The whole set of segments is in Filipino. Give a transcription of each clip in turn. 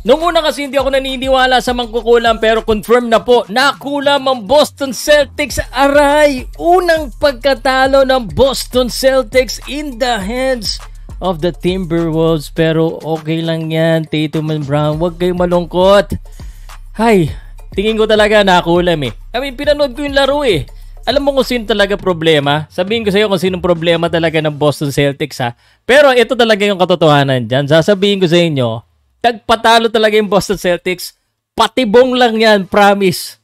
Nung una kasi hindi ako naniniwala sa mangkukulam pero confirm na po, nakulam ang Boston Celtics. Aray! Unang pagkatalo ng Boston Celtics in the hands of the Timberwolves. Pero okay lang yan, Tatum and Brown. Huwag kayong malungkot. Hay, tingin ko talaga nakulam eh. I mean, pinanood ko yung laro eh. Alam mo kung sino talaga problema? Sabihin ko sa iyo kung sinong problema talaga ng Boston Celtics ha. Pero ito talaga yung katotohanan dyan. Sasabihin ko sa inyo, tagpatalo talaga yung Boston Celtics. Patibong lang yan, promise.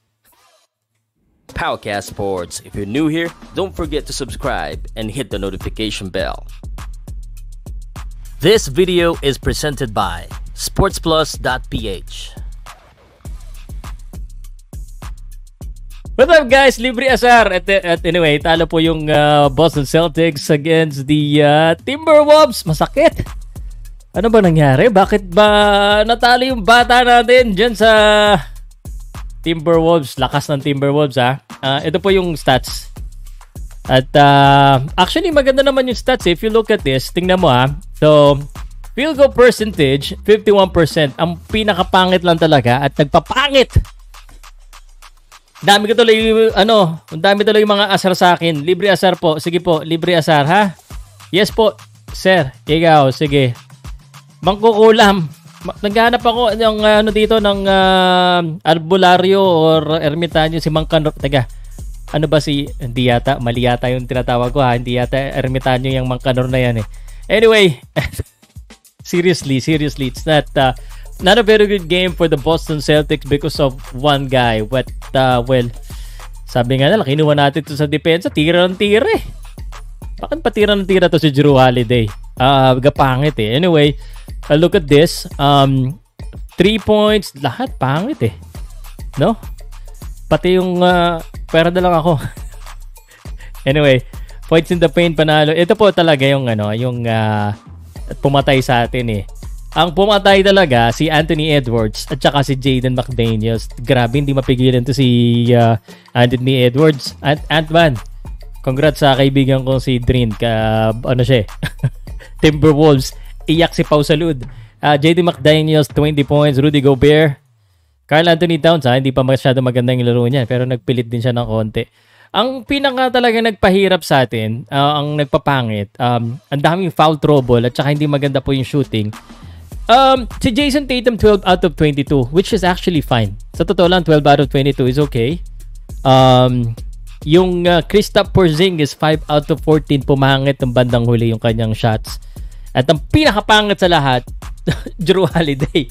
Powercast Sports. If you're new here, don't forget to subscribe and hit the notification bell. This video is presented by sportsplus.ph. What's up guys? Libre Asar. At anyway, talo po yung Boston Celtics against the Timberwolves. Masakit. Ano ba nangyari? Bakit ba natalo yung bata natin dyan sa Timberwolves? Lakas ng Timberwolves ha. Ito po yung stats. At actually maganda naman yung stats eh. If you look at this, tingnan mo ha. So, field goal percentage, 51%. Ang pinakapangit lang talaga at nagpapangit. Dami ko tuloy ang dami tuloy yung mga asar sa akin. Libre asar po. Sige po, libre asar ha. Yes po, sir. Ikaw, sige. Mangkukulam. Naghahanap ako ng dito ng albularyo or ermitanyo si Mangkanor. Teka, ano ba si, hindi yata, mali yata yung tinatawag ko ha. Hindi yata ermitanyo yung Mangkanor na yan eh. Anyway, seriously, it's not a very good game for the Boston Celtics because of one guy. But, well, sabi nga nila, kinuha natin ito sa depensa, tira ng tira eh. Bakit pa tira ng tira to si Jrue Holiday? Gapangit eh. Anyway, look at this. 3 points, lahat pangit eh. No? Pati yung pera na lang ako. Anyway, points in the paint panalo. Ito po talaga yung yung pumatay sa atin eh. Ang pumatay talaga si Anthony Edwards at saka si Jaden McDaniels. Grabe, hindi mapigilan to si Anthony Edwards. Ant-Man, congrats sa kaibigan ko si Drin. Siya eh. Timberwolves, iyak si Pau Salud. Jaden McDaniels, 20 points. Rudy Gobert. Karl Anthony Towns, hindi pa masyado maganda yung laro niya. Pero nagpilit din siya ng konti. Ang pinaka talaga nagpahirap sa atin, ang nagpapangit, ang daming foul trouble at saka hindi maganda po yung shooting. Si Jason Tatum 12 out of 22, which is actually fine. Sa totoo lang, 12 out of 22 is okay. Yung Kristaps Porzingis 5 out of 14, pumangit ng bandang huli yung kanyang shots. At ang pinakapangit sa lahat, Jrue Holiday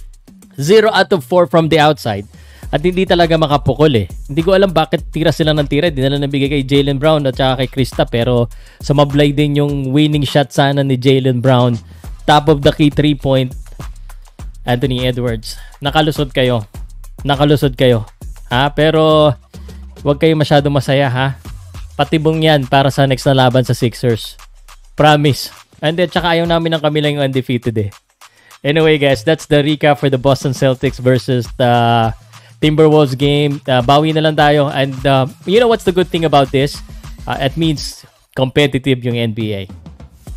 0 out of 4 from the outside. At hindi talaga makapukol eh. Hindi ko alam bakit tira sila ng tira. Hindi na nabigay kay Jaylen Brown at saka kay Kristaps. Pero sumablay din yung winning shot sana ni Jaylen Brown. Top of the key 3-point. Anthony Edwards. Nakalusod kayo. Ha? Pero huwag kayo masyado masaya ha. Patibong yan para sa next na laban sa Sixers. Promise. And then, tsaka ayaw namin ng kami lang yung undefeated eh. Anyway guys, that's the recap for the Boston Celtics versus the Timberwolves game. Bawi na lang tayo. And you know what's the good thing about this? It means competitive yung NBA.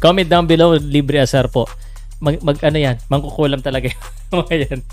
Comment down below, libre asar po. Mangkukulam talaga yan.